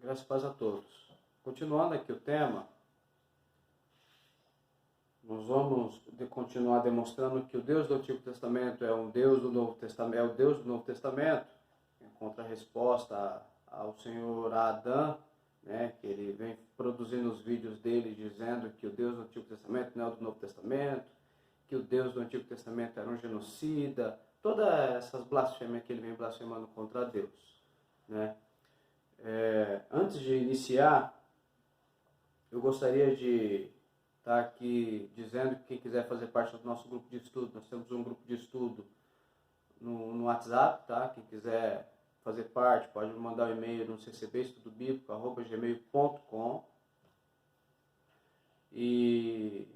Graças e paz a todos. Continuando aqui o tema, nós vamos continuar demonstrando que o Deus do Antigo Testamento é um Deus do Novo Testamento, é o Deus do Novo Testamento, em contrarresposta ao Senhor Adão, né, que ele vem produzindo os vídeos dele dizendo que o Deus do Antigo Testamento não é o do Novo Testamento, que o Deus do Antigo Testamento era um genocida, todas essas blasfêmias que ele vem blasfemando contra Deus, né? Antes de iniciar, eu gostaria de estar aqui dizendo que quem quiser fazer parte do nosso grupo de estudo, nós temos um grupo de estudo no WhatsApp, tá? Quem quiser fazer parte pode me mandar um e-mail no ccbestudobiblico@gmail.com. E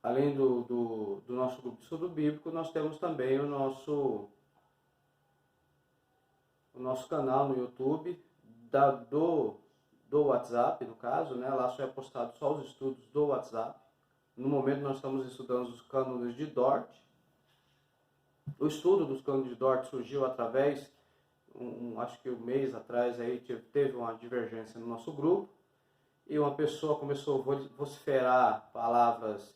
além do nosso grupo de estudo bíblico, nós temos também o nosso canal no YouTube, do WhatsApp, no caso, né? Lá só é postado só os estudos do WhatsApp. No momento nós estamos estudando os cânones de Dort. O estudo dos cânones de Dort surgiu através, acho que um mês atrás, aí teve uma divergência no nosso grupo, e uma pessoa começou a vociferar palavras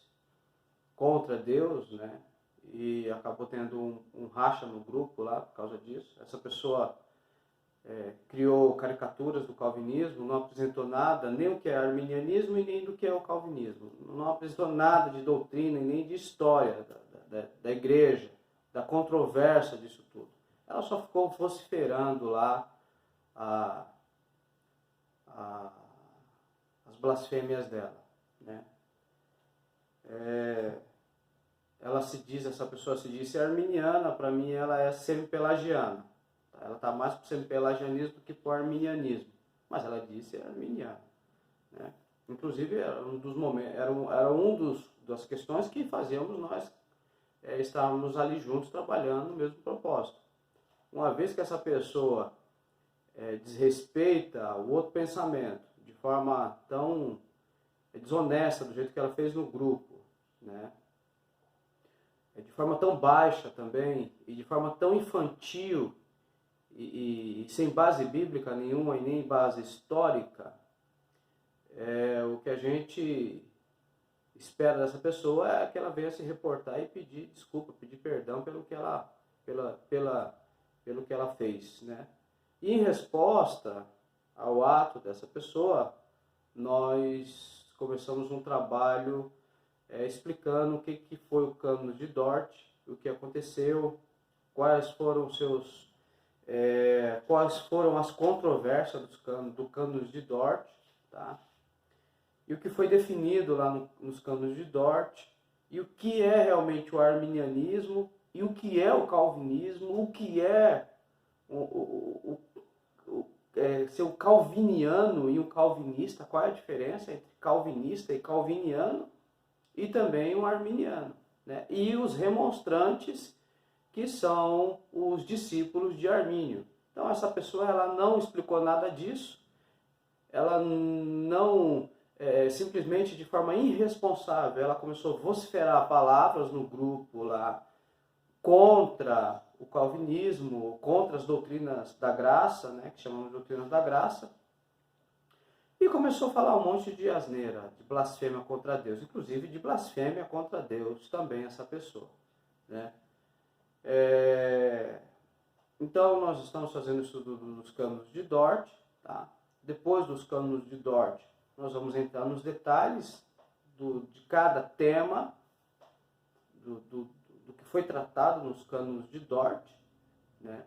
contra Deus, né? E acabou tendo um racha no grupo lá por causa disso. Essa pessoa criou caricaturas do calvinismo, não apresentou nada, nem o que é arminianismo e nem do que é o calvinismo. Não apresentou nada de doutrina e nem de história da igreja, da controvérsia disso tudo. Ela só ficou vociferando lá as blasfêmias dela, né? Essa pessoa se diz arminiana, para mim ela é semi-pelagiana. Ela está mais para o semi-pelagianismo do que para o arminianismo. Mas ela disse arminiana, né? Inclusive, era das questões que fazíamos nós estávamos ali juntos trabalhando no mesmo propósito. Uma vez que essa pessoa desrespeita o outro pensamento de forma tão desonesta, do jeito que ela fez no grupo, né? De forma tão baixa também, e de forma tão infantil, e sem base bíblica nenhuma e nem base histórica, o que a gente espera dessa pessoa é que ela venha se reportar e pedir desculpa, pedir perdão pelo que ela fez, né? E em resposta ao ato dessa pessoa, nós começamos um trabalho explicando o que foi o cânono de Dort, o que aconteceu, quais foram as controvérsias do cânono de Dort, tá? E o que foi definido lá nos cânonos de Dort, e o que é realmente o arminianismo, e o que é o calvinismo, o que é ser um calviniano e um calvinista, qual é a diferença entre calvinista e calviniano, e também um arminiano, né? E os remonstrantes, que são os discípulos de Armínio. Então essa pessoa ela não explicou nada disso, ela não, simplesmente de forma irresponsável, ela começou a vociferar palavras no grupo lá contra o calvinismo, contra as doutrinas da graça, né, que chamamos de doutrinas da graça, e começou a falar um monte de asneira, de blasfêmia contra Deus, inclusive de blasfêmia contra Deus também essa pessoa, né? Então nós estamos fazendo o estudo dos cânonos de Dort, tá? Depois dos cânonos de Dort, nós vamos entrar nos detalhes de cada tema, do que foi tratado nos cânonos de Dort, né?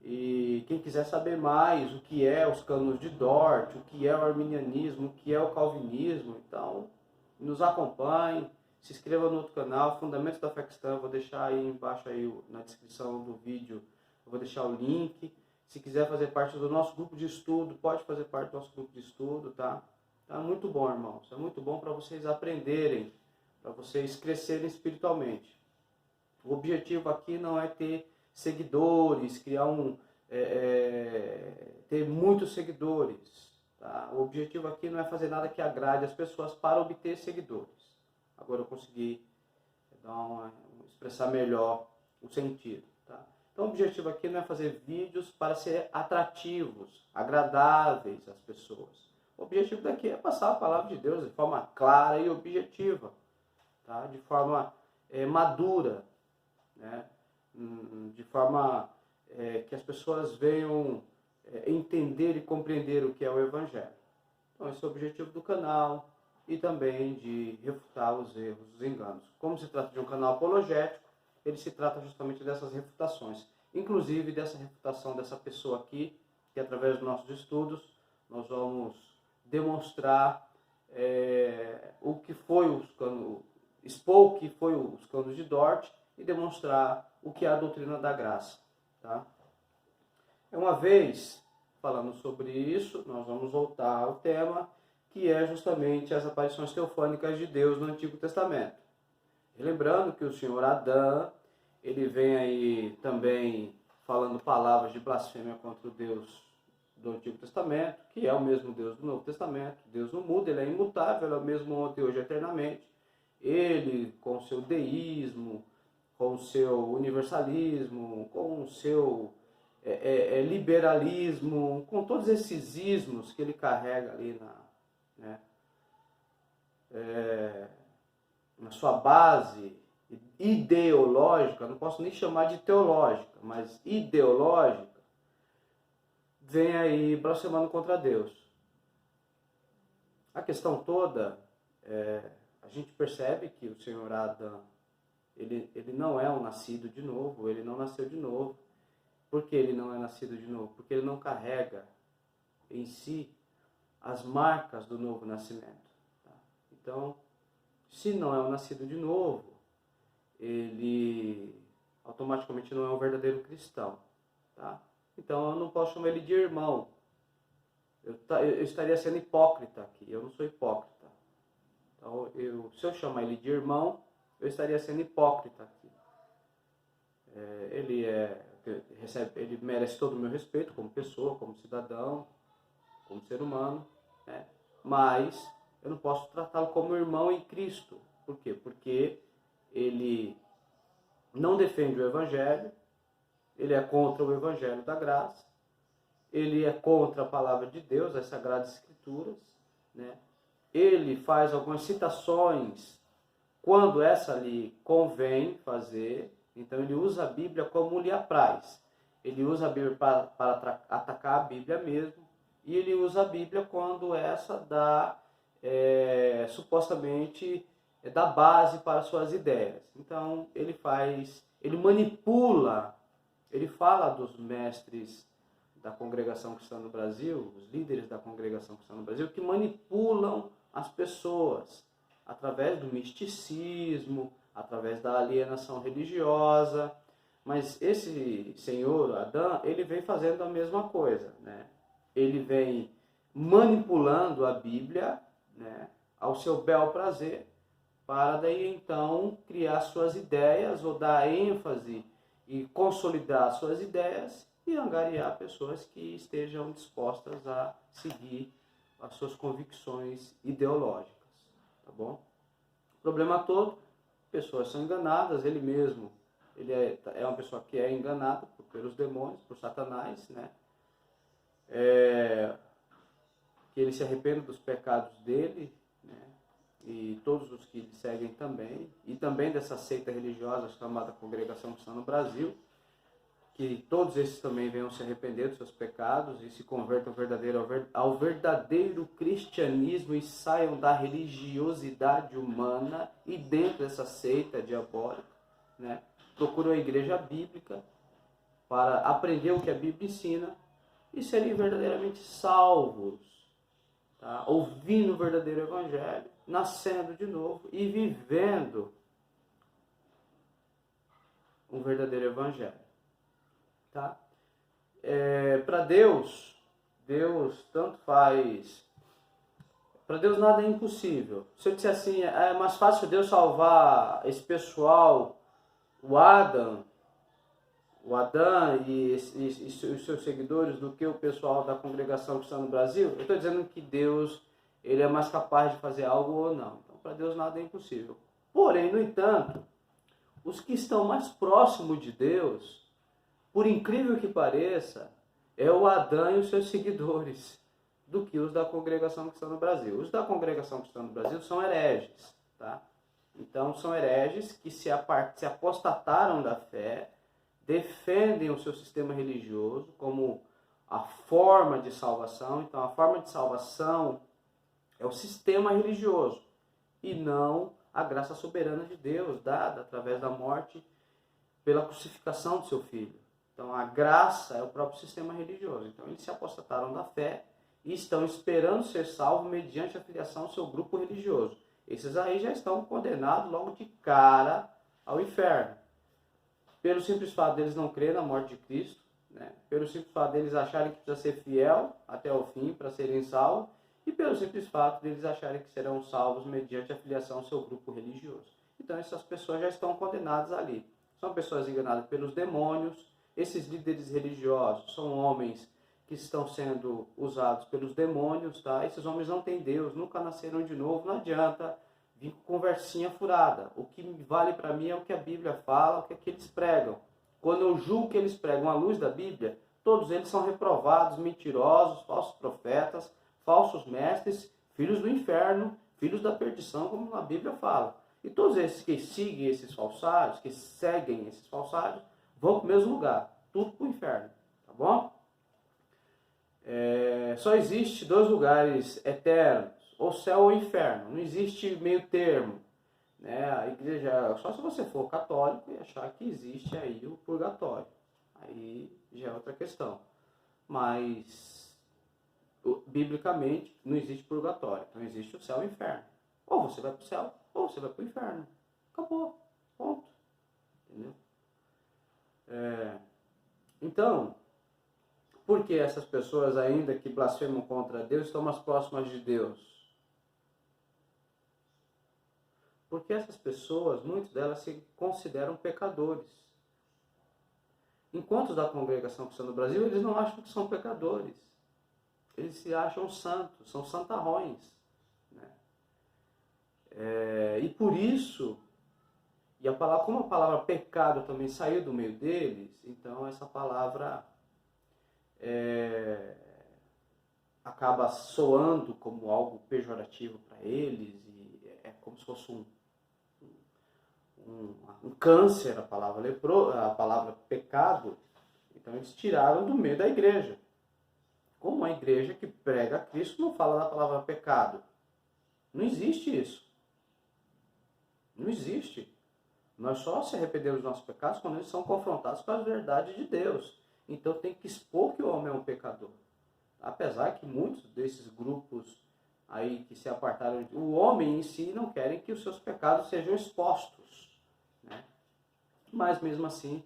E quem quiser saber mais o que é os cânonos de Dort, o que é o arminianismo, o que é o calvinismo, então nos acompanhe, se inscreva no outro canal, Fundamentos da Fé Cristã, eu vou deixar aí embaixo aí na descrição do vídeo, eu vou deixar o link. Se quiser fazer parte do nosso grupo de estudo, pode fazer parte do nosso grupo de estudo, tá? Então é muito bom, irmãos, é muito bom para vocês aprenderem, para vocês crescerem espiritualmente. O objetivo aqui não é ter seguidores, ter muitos seguidores, tá? O objetivo aqui não é fazer nada que agrade as pessoas para obter seguidores. Agora eu consegui expressar melhor o sentido, tá? Então o objetivo aqui não é fazer vídeos para ser atrativos, agradáveis às pessoas. O objetivo daqui é passar a palavra de Deus de forma clara e objetiva, tá? De forma madura, né? De forma que as pessoas venham entender e compreender o que é o Evangelho. Então esse é o objetivo do canal e também de refutar os erros, os enganos. Como se trata de um canal apologético, ele se trata justamente dessas refutações, inclusive dessa refutação dessa pessoa aqui, que através dos nossos estudos nós vamos demonstrar o que foi expor o que foi os canos de Dort e demonstrar o que é a doutrina da graça. Tá? Uma vez falando sobre isso, nós vamos voltar ao tema, que é justamente as aparições teofânicas de Deus no Antigo Testamento. E lembrando que o senhor Adão, ele vem aí também falando palavras de blasfêmia contra o Deus do Antigo Testamento, que é o mesmo Deus do Novo Testamento. Deus não muda, ele é imutável, é o mesmo ontem, hoje, eternamente. Ele, com o seu deísmo, com o seu universalismo, com o seu liberalismo, com todos esses ismos que ele carrega ali na sua base ideológica, não posso nem chamar de teológica, mas ideológica, vem aí blasfemando contra Deus. A questão toda, a gente percebe que o senhor Adão, ele não é um nascido de novo, ele não nasceu de novo. Por que ele não é nascido de novo? Porque ele não carrega em si as marcas do novo nascimento. Tá? Então, se não é um nascido de novo, ele automaticamente não é um verdadeiro cristão. Tá? Então, eu não posso chamar ele de irmão. Eu estaria sendo hipócrita aqui. Eu não sou hipócrita. Então, se eu chamar ele de irmão, eu estaria sendo hipócrita aqui. Ele merece todo o meu respeito como pessoa, como cidadão, como ser humano, né? Mas eu não posso tratá-lo como irmão em Cristo. Por quê? Porque ele não defende o Evangelho, ele é contra o Evangelho da graça, ele é contra a palavra de Deus, as Sagradas Escrituras, né? Ele faz algumas citações quando essa lhe convém fazer. Então ele usa a Bíblia como lhe apraz. Ele usa a Bíblia para atacar a Bíblia mesmo. E ele usa a Bíblia quando essa dá, supostamente, dá base para suas ideias. Então ele manipula, ele fala dos mestres da Congregação Cristã no Brasil, os líderes da Congregação Cristã no Brasil, que manipulam as pessoas através do misticismo, através da alienação religiosa. Mas esse senhor Adão, ele vem fazendo a mesma coisa, né? Ele vem manipulando a Bíblia, né, ao seu bel prazer, para daí então criar suas ideias ou dar ênfase e consolidar suas ideias e angariar pessoas que estejam dispostas a seguir as suas convicções ideológicas, tá bom? O problema todo, pessoas são enganadas, ele mesmo, ele é uma pessoa que é enganada pelos demônios, por Satanás, né? Que ele se arrependa dos pecados dele, né? E todos os que lhe seguem também, e também dessa seita religiosa chamada Congregação Cristã no Brasil, que todos esses também venham se arrepender dos seus pecados e se convertam ao verdadeiro cristianismo e saiam da religiosidade humana e dentro dessa seita diabólica, né? Procuram a igreja bíblica para aprender o que a Bíblia ensina e serem verdadeiramente salvos, tá? Ouvindo o verdadeiro evangelho, nascendo de novo e vivendo um verdadeiro evangelho. Tá? Para Deus tanto faz. Para Deus nada é impossível. Se eu disser assim, é mais fácil Deus salvar esse pessoal, o Adão e os seus seguidores, do que o pessoal da Congregação Cristã no Brasil, eu estou dizendo que Deus ele é mais capaz de fazer algo ou não. Então, para Deus nada é impossível. Porém, no entanto, os que estão mais próximos de Deus, por incrível que pareça, é o Adã e os seus seguidores do que os da Congregação Cristã no Brasil. Os da Congregação Cristã no Brasil são hereges, tá? Então, são hereges que se apostataram da fé, defendem o seu sistema religioso como a forma de salvação. Então, a forma de salvação é o sistema religioso e não a graça soberana de Deus, dada através da morte pela crucificação do seu filho. Então, a graça é o próprio sistema religioso. Então, eles se apostataram da fé e estão esperando ser salvos mediante a filiação ao seu grupo religioso. Esses aí já estão condenados logo de cara ao inferno. Pelo simples fato deles não crerem na morte de Cristo, né? Pelo simples fato deles acharem que precisa ser fiel até o fim para serem salvos, e pelo simples fato deles acharem que serão salvos mediante a filiação ao seu grupo religioso. Então, essas pessoas já estão condenadas ali. São pessoas enganadas pelos demônios. Esses líderes religiosos são homens que estão sendo usados pelos demônios, tá? Esses homens não têm Deus, nunca nasceram de novo, não adianta vir com conversinha furada. O que vale para mim é o que a Bíblia fala, o que é que eles pregam. Quando eu julgo que eles pregam à luz da Bíblia, todos eles são reprovados, mentirosos, falsos profetas, falsos mestres, filhos do inferno, filhos da perdição, como a Bíblia fala. E todos esses que seguem esses falsários, vão para o mesmo lugar, tudo para o inferno, tá bom? Só existe dois lugares eternos, ou céu ou inferno, não existe meio termo, né? A igreja, só se você for católico e achar que existe aí o purgatório, aí já é outra questão, mas biblicamente não existe purgatório, então existe o céu e o inferno, ou você vai para o céu, ou você vai para o inferno, acabou, ponto, entendeu? Então, por que essas pessoas ainda que blasfemam contra Deus estão mais próximas de Deus? Porque essas pessoas, muitas delas se consideram pecadores. Enquanto os da Congregação Cristã no Brasil, eles não acham que são pecadores. Eles se acham santos, são santarrões, né? E por isso, como a palavra pecado também saiu do meio deles, então essa palavra acaba soando como algo pejorativo para eles, e é como se fosse um câncer a palavra pecado. Então eles tiraram do meio da igreja. Como a igreja que prega a Cristo não fala da palavra pecado? Não existe isso. Não existe. Nós só se arrependemos dos nossos pecados quando eles são confrontados com a verdade de Deus. Então tem que expor que o homem é um pecador. Apesar que muitos desses grupos aí que se apartaram, o homem em si não querem que os seus pecados sejam expostos, né? Mas mesmo assim,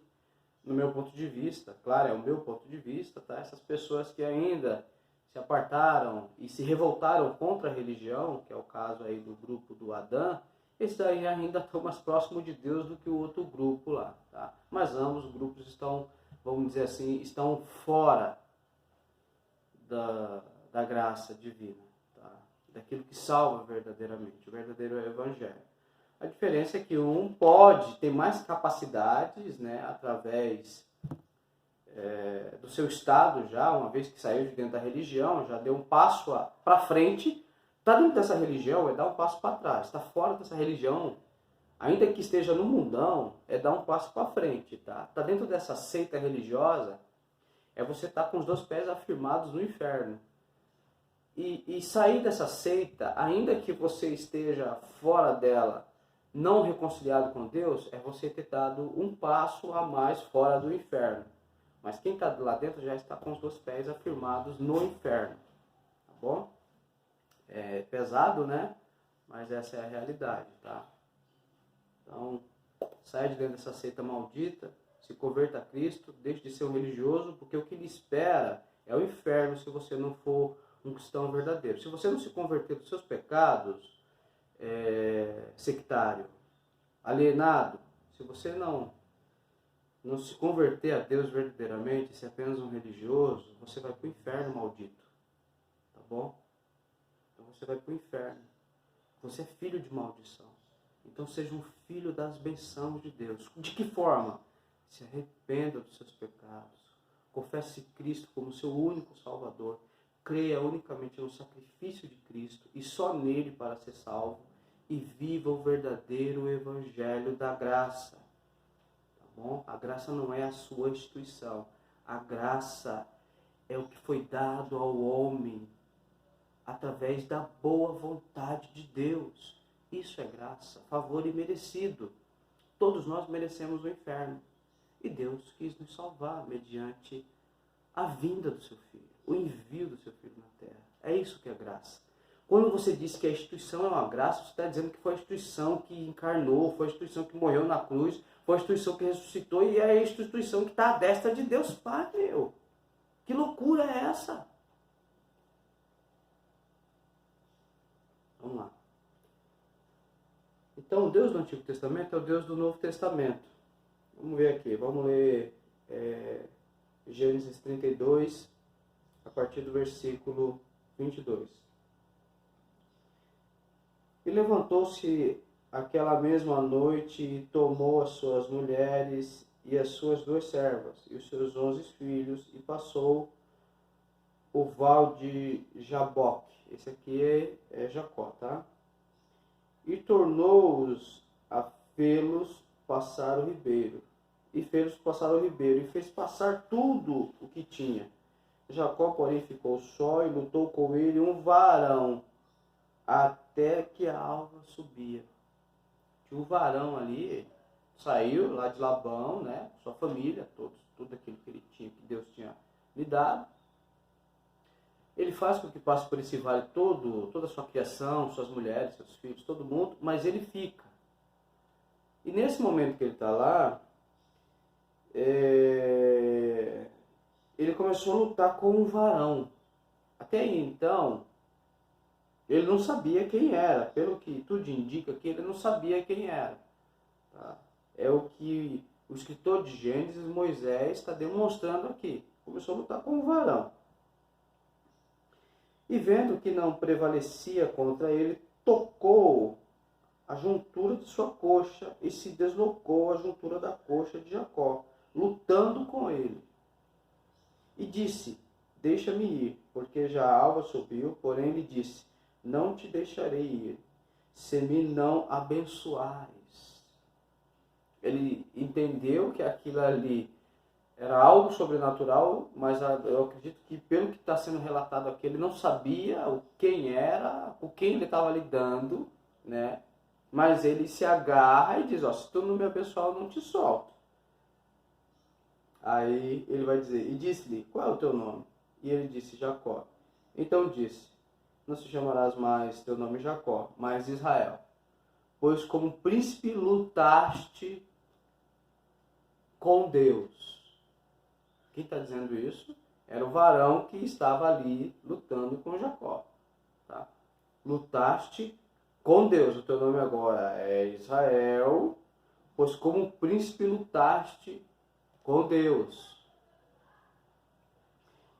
no meu ponto de vista, claro, é o meu ponto de vista, tá? Essas pessoas que ainda se apartaram e se revoltaram contra a religião, que é o caso aí do grupo do Adã, esses daí ainda estão mais próximos de Deus do que o outro grupo lá, tá? Mas ambos os grupos estão, vamos dizer assim, estão fora da graça divina, tá? Daquilo que salva verdadeiramente, o verdadeiro evangelho. A diferença é que um pode ter mais capacidades, né, através do seu estado já, uma vez que saiu de dentro da religião, já deu um passo para frente. Está dentro dessa religião é dar um passo para trás. Está fora dessa religião, ainda que esteja no mundão, é dar um passo para frente, tá? Está dentro dessa seita religiosa, é você estar com os dois pés afirmados no inferno. E sair dessa seita, ainda que você esteja fora dela, não reconciliado com Deus, é você ter dado um passo a mais fora do inferno. Mas quem está lá dentro já está com os dois pés afirmados no inferno. Tá bom? É pesado, né? Mas essa é a realidade, tá? Então, sai de dentro dessa seita maldita, se converta a Cristo, deixe de ser um religioso, porque o que lhe espera é o inferno se você não for um cristão verdadeiro. Se você não se converter dos seus pecados, sectário, alienado, se você não se converter a Deus verdadeiramente, se é apenas um religioso, você vai para o inferno maldito, tá bom? Então você vai para o inferno, você é filho de maldição, então seja um filho das bênçãos de Deus. De que forma? Se arrependa dos seus pecados. Confesse Cristo como seu único Salvador. Creia unicamente no sacrifício de Cristo e só nele para ser salvo. E viva o verdadeiro evangelho da graça. Tá bom? A graça não é a sua instituição. A graça é o que foi dado ao homem através da boa vontade de Deus. Isso é graça, favor imerecido. Todos nós merecemos o inferno. E Deus quis nos salvar mediante a vinda do seu Filho, o envio do seu Filho na terra. É isso que é graça. Quando você diz que a instituição é uma graça, você está dizendo que foi a instituição que encarnou, foi a instituição que morreu na cruz, foi a instituição que ressuscitou e é a instituição que está à destra de Deus Pai, meu. Que loucura é essa? Vamos lá. Então, o Deus do Antigo Testamento é o Deus do Novo Testamento. Vamos ver aqui, vamos ler Gênesis 32, a partir do versículo 22. E levantou-se aquela mesma noite e tomou as suas mulheres e as suas 2 servas e os seus 11 filhos e passou o val de Jaboque. Esse aqui é Jacó, tá? E tornou-os a fê-los passar o ribeiro. E fez-los passar o ribeiro e fez passar tudo o que tinha. Jacó, porém, ficou só e lutou com ele um varão até que a alva subia. Tinha um varão ali, saiu lá de Labão, né? Sua família, tudo aquilo que ele tinha, que Deus tinha lhe dado. Ele faz com que passe por esse vale toda a sua criação, suas mulheres, seus filhos, todo mundo, mas ele fica. E nesse momento que ele está lá, ele começou a lutar com um varão. Até aí, então, ele não sabia quem era. Pelo que tudo indica que ele não sabia quem era. Tá? É o que o escritor de Gênesis, Moisés, está demonstrando aqui. Começou a lutar com um varão. E vendo que não prevalecia contra ele, tocou a juntura de sua coxa e se deslocou a juntura da coxa de Jacó, lutando com ele. E disse, deixa-me ir, porque já a alva subiu, porém ele disse, não te deixarei ir, se me não abençoares. Ele entendeu que aquilo ali era algo sobrenatural, mas eu acredito que pelo que está sendo relatado aqui, ele não sabia quem era, com quem ele estava lidando, né? Mas ele se agarra e diz, se tu não me abençoar, eu não te solto. Aí ele vai dizer, e disse-lhe, qual é o teu nome? E ele disse, Jacó. Então disse, não se chamarás mais teu nome Jacó, mas Israel. Pois como príncipe lutaste com Deus. Quem está dizendo isso? Era o varão que estava ali lutando com Jacó. Tá? Lutaste com Deus. O teu nome agora é Israel, pois como príncipe lutaste com Deus.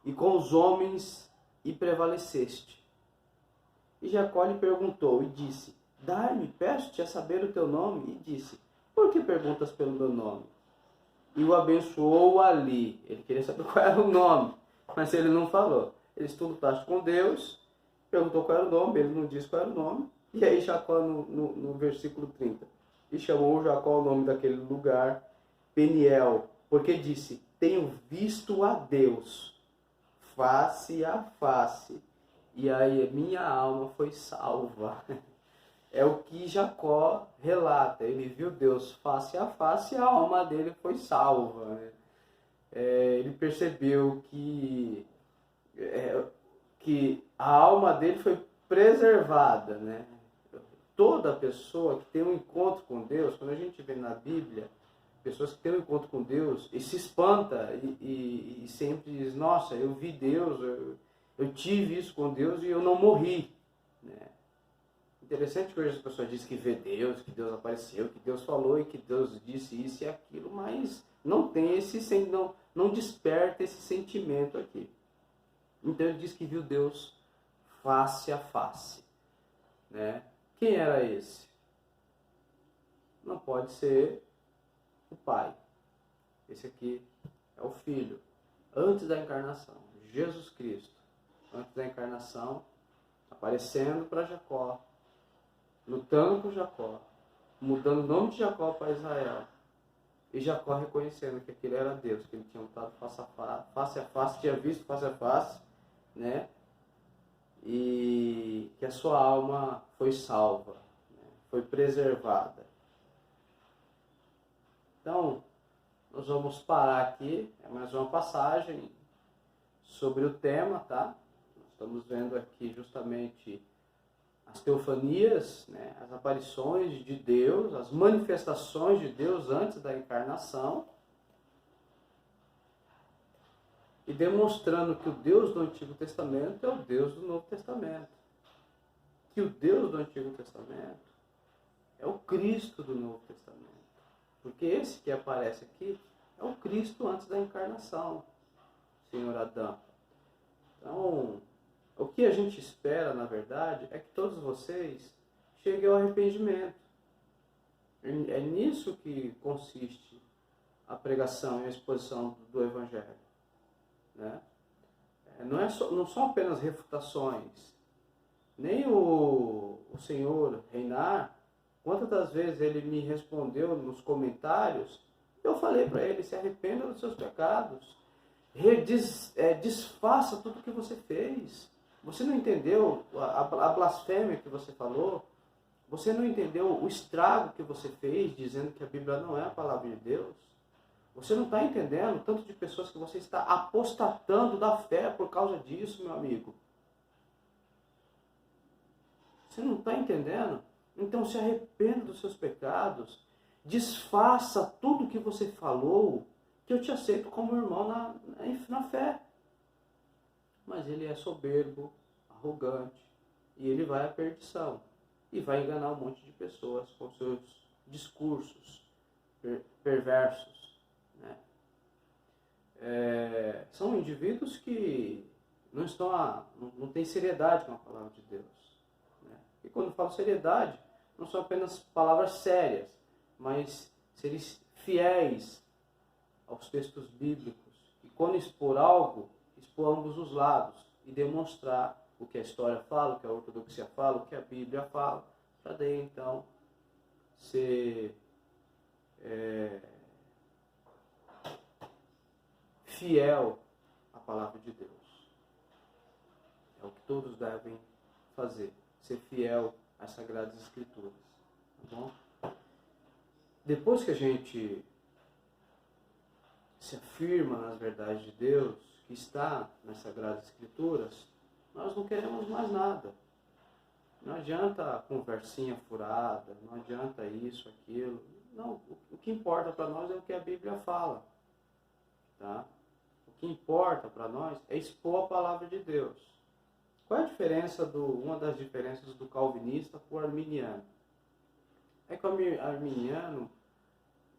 E com os homens e prevaleceste. E Jacó lhe perguntou e disse, dai-me, peço-te a saber o teu nome. E disse, por que perguntas pelo meu nome? E o abençoou ali. Ele queria saber qual era o nome, mas ele não falou. Ele tu lutaste com Deus, perguntou qual era o nome, ele não disse qual era o nome. E aí Jacó, no versículo 30, e chamou Jacó o nome daquele lugar, Peniel, porque disse, tenho visto a Deus, face a face, e aí minha alma foi salva. É o que Jacó relata. Ele viu Deus face a face e a alma dele foi salva. Né? Ele percebeu que a alma dele foi preservada. Né? Toda pessoa que tem um encontro com Deus, quando a gente vê na Bíblia, pessoas que têm um encontro com Deus e se espanta e sempre diz, nossa, eu vi Deus, eu tive isso com Deus e eu não morri. Né? Interessante que hoje as pessoas dizem que vê Deus, que Deus apareceu, que Deus falou e que Deus disse isso e aquilo, mas não tem não desperta esse sentimento aqui. Então ele diz que viu Deus face a face. Né? Quem era esse? Não pode ser o Pai. Esse aqui é o Filho, antes da encarnação, Jesus Cristo, antes da encarnação, aparecendo para Jacó, lutando com Jacó, mudando o nome de Jacó para Israel, e Jacó reconhecendo que aquele era Deus, que ele tinha lutado face a face, tinha visto face a face, né? E que a sua alma foi salva, né? Foi preservada. Então, nós vamos parar aqui, é mais uma passagem sobre o tema, tá? Nós estamos vendo aqui justamente as teofanias, né? As aparições de Deus, as manifestações de Deus antes da encarnação, e demonstrando que o Deus do Antigo Testamento é o Deus do Novo Testamento. Que o Deus do Antigo Testamento é o Cristo do Novo Testamento. Porque esse que aparece aqui é o Cristo antes da encarnação, Senhor Adão. Então, o que a gente espera, na verdade, é que todos vocês cheguem ao arrependimento. É nisso que consiste a pregação e a exposição do Evangelho. Né? Não são apenas refutações. Nem o Senhor Reinar, quantas das vezes ele me respondeu nos comentários, eu falei para ele: se arrependa dos seus pecados, desfaça tudo que você fez. Você não entendeu a blasfêmia que você falou? Você não entendeu o estrago que você fez dizendo que a Bíblia não é a palavra de Deus? Você não está entendendo o tanto de pessoas que você está apostatando da fé por causa disso, meu amigo? Você não está entendendo? Então se arrependa dos seus pecados, desfaça tudo que você falou, que eu te aceito como irmão na fé. Mas ele é soberbo, arrogante, e ele vai à perdição. E vai enganar um monte de pessoas com seus discursos perversos. Né? São indivíduos que não têm seriedade com a palavra de Deus. Né? E quando eu falo seriedade, não são apenas palavras sérias, mas serem fiéis aos textos bíblicos. E quando expor algo, expor ambos os lados e demonstrar o que a história fala, o que a ortodoxia fala, o que a Bíblia fala, para daí então ser fiel à palavra de Deus. É o que todos devem fazer, ser fiel às Sagradas Escrituras. Tá bom? Depois que a gente se afirma nas verdades de Deus, que está nas Sagradas Escrituras, nós não queremos mais nada. Não adianta a conversinha furada, não adianta isso, aquilo. Não, o que importa para nós é o que a Bíblia fala. Tá? O que importa para nós é expor a palavra de Deus. Qual é a diferença uma das diferenças do calvinista para o arminiano? É que o arminiano,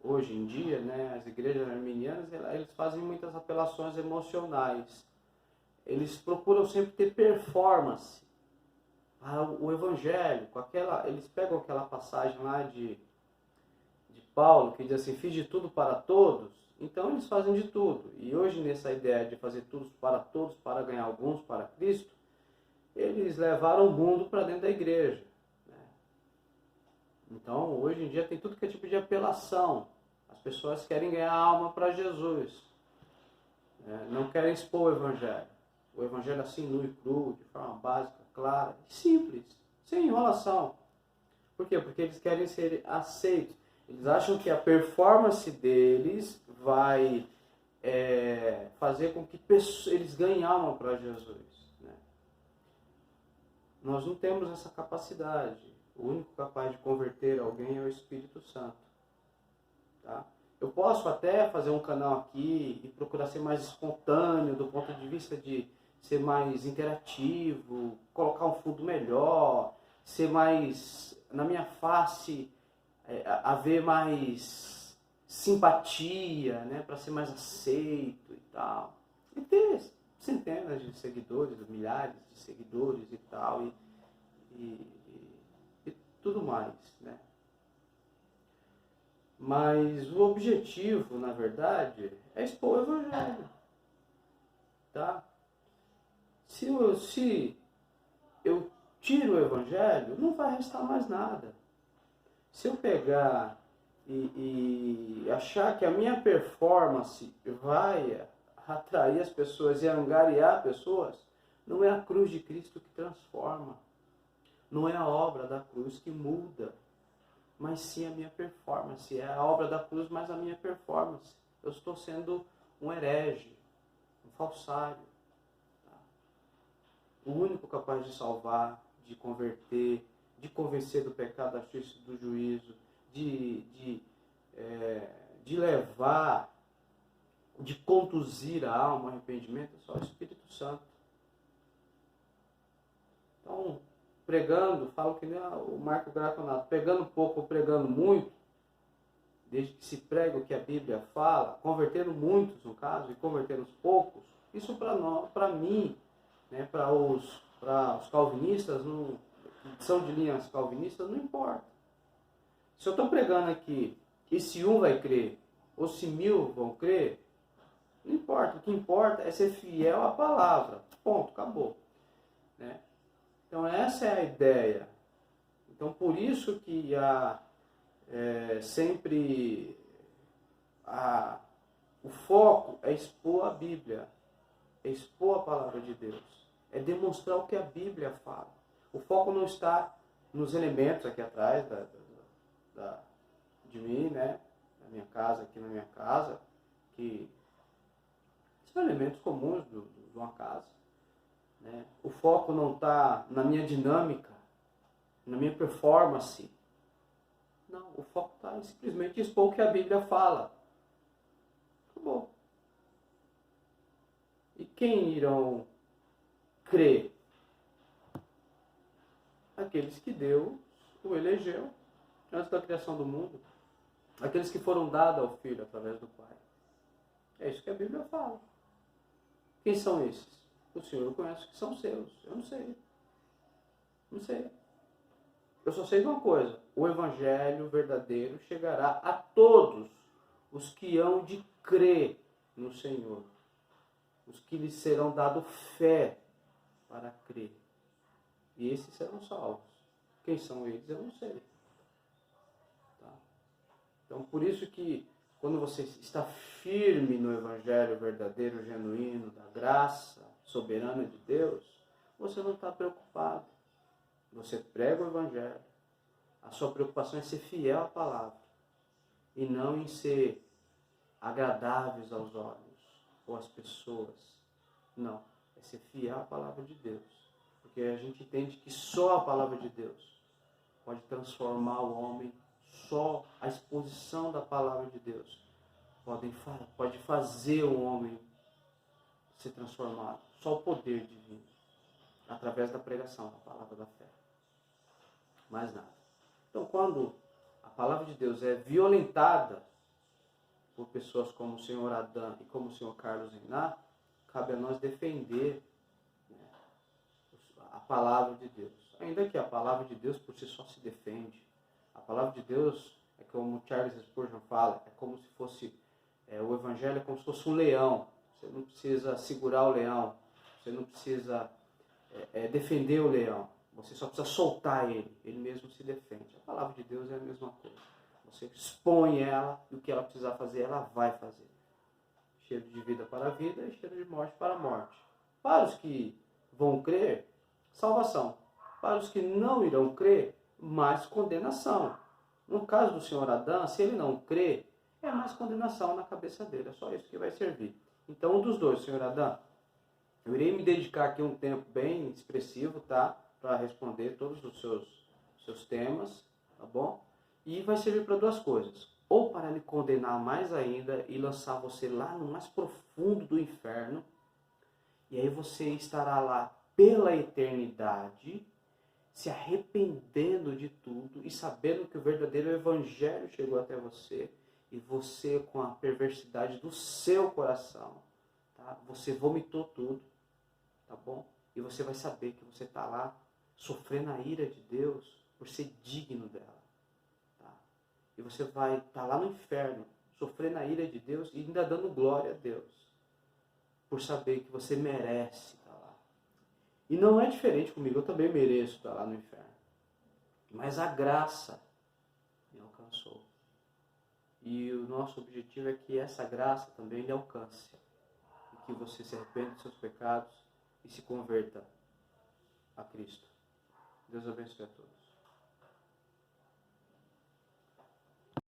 hoje em dia, né, as igrejas arminianas, eles fazem muitas apelações emocionais. Eles procuram sempre ter performance. O Evangelho, eles pegam aquela passagem lá de Paulo, que diz assim: fiz de tudo para todos. Então eles fazem de tudo. E hoje, nessa ideia de fazer tudo para todos, para ganhar alguns para Cristo, eles levaram o mundo para dentro da igreja. Né? Então, hoje em dia tem tudo que é tipo de apelação. As pessoas querem ganhar alma para Jesus. Não querem expor o Evangelho. O Evangelho assim, nu e cru, de forma básica, clara, simples, sem enrolação. Por quê? Porque eles querem ser aceitos. Eles acham que a performance deles vai fazer com que eles ganhem alma para Jesus. Né? Nós não temos essa capacidade. O único capaz de converter alguém é o Espírito Santo. Tá? Eu posso até fazer um canal aqui e procurar ser mais espontâneo do ponto de vista de ser mais interativo, colocar um fundo melhor, ser mais, na minha face, haver mais simpatia, né, para ser mais aceito e tal. E ter centenas de seguidores, milhares de seguidores e tal, e tudo mais, né. Mas o objetivo, na verdade, é expor o Evangelho. Tá? Se eu tiro o Evangelho, não vai restar mais nada. Se eu pegar e achar que a minha performance vai atrair as pessoas e angariar pessoas, não é a cruz de Cristo que transforma. Não é a obra da cruz que muda, mas sim a minha performance. É a obra da cruz, mas a minha performance. Eu estou sendo um herege, um falsário. Tá? O único capaz de salvar, de converter, de convencer do pecado, da justiça e do juízo, de levar, de conduzir a alma ao arrependimento, é só o Espírito Santo. Então, pregando, falo que nem o Marco Graconato, pregando pouco ou pregando muito, desde que se prega o que a Bíblia fala, convertendo muitos, no caso, e convertendo os poucos, isso para mim, né, para os calvinistas, que são de linhas calvinistas, não importa. Se eu estou pregando aqui, e se um vai crer, ou se 1000 vão crer, não importa. O que importa é ser fiel à palavra. Ponto, acabou. Né? Então essa é a ideia. Então por isso que o foco é expor a Bíblia, é expor a palavra de Deus, é demonstrar o que a Bíblia fala. O foco não está nos elementos aqui atrás de mim, né? Na minha casa, aqui na minha casa, que são elementos comuns de uma casa. Né? O foco não está na minha dinâmica, na minha performance. Não, o foco está em simplesmente expor o que a Bíblia fala. Acabou. E quem irão crer? Aqueles que Deus o elegeu antes da criação do mundo. Aqueles que foram dados ao Filho através do Pai. É isso que a Bíblia fala. Quem são esses? O Senhor conhece que são seus. Eu não sei. Não sei. Eu só sei de uma coisa. O Evangelho verdadeiro chegará a todos os que hão de crer no Senhor. Os que lhes serão dado fé para crer. E esses serão salvos. Quem são eles? Eu não sei. Tá? Então, por isso que quando você está firme no Evangelho verdadeiro, genuíno, da graça soberana de Deus, você não está preocupado. Você prega o Evangelho. A sua preocupação é ser fiel à palavra. E não em ser agradáveis aos olhos ou às pessoas. Não. É ser fiel à palavra de Deus. Porque a gente entende que só a palavra de Deus pode transformar o homem. Só a exposição da palavra de Deus pode fazer o homem ser transformado. Só o poder divino. Através da pregação, da palavra da fé. Mais nada. Então, quando a palavra de Deus é violentada por pessoas como o senhor Adão e como o senhor Carlos Renato, cabe a nós defender, né, a palavra de Deus. Ainda que a palavra de Deus por si só se defende. A palavra de Deus é como Charles Spurgeon fala, é como se fosse, o Evangelho é como se fosse um leão. Você não precisa segurar o leão, você não precisa defender o leão. Você só precisa soltar ele mesmo se defende. A palavra de Deus é a mesma coisa. Você expõe ela e o que ela precisar fazer, ela vai fazer. Cheiro de vida para a vida e cheiro de morte para a morte. Para os que vão crer, salvação. Para os que não irão crer, mais condenação. No caso do senhor Adão, se ele não crê, é mais condenação na cabeça dele. É só isso que vai servir. Então, um dos dois, senhor Adão, eu irei me dedicar aqui um tempo bem expressivo, tá? Para responder todos os seus temas, tá bom? E vai servir para duas coisas. Ou para lhe condenar mais ainda e lançar você lá no mais profundo do inferno. E aí você estará lá pela eternidade, se arrependendo de tudo e sabendo que o verdadeiro evangelho chegou até você. E você, com a perversidade do seu coração, tá? Você vomitou tudo, tá bom? E você vai saber que você está lá sofrendo a ira de Deus por ser digno dela. Tá? E você vai estar lá no inferno, sofrendo a ira de Deus e ainda dando glória a Deus, por saber que você merece estar lá. E não é diferente comigo, eu também mereço estar lá no inferno. Mas a graça me alcançou. E o nosso objetivo é que essa graça também lhe alcance. E que você se arrependa dos seus pecados e se converta a Cristo. Deus abençoe a todos.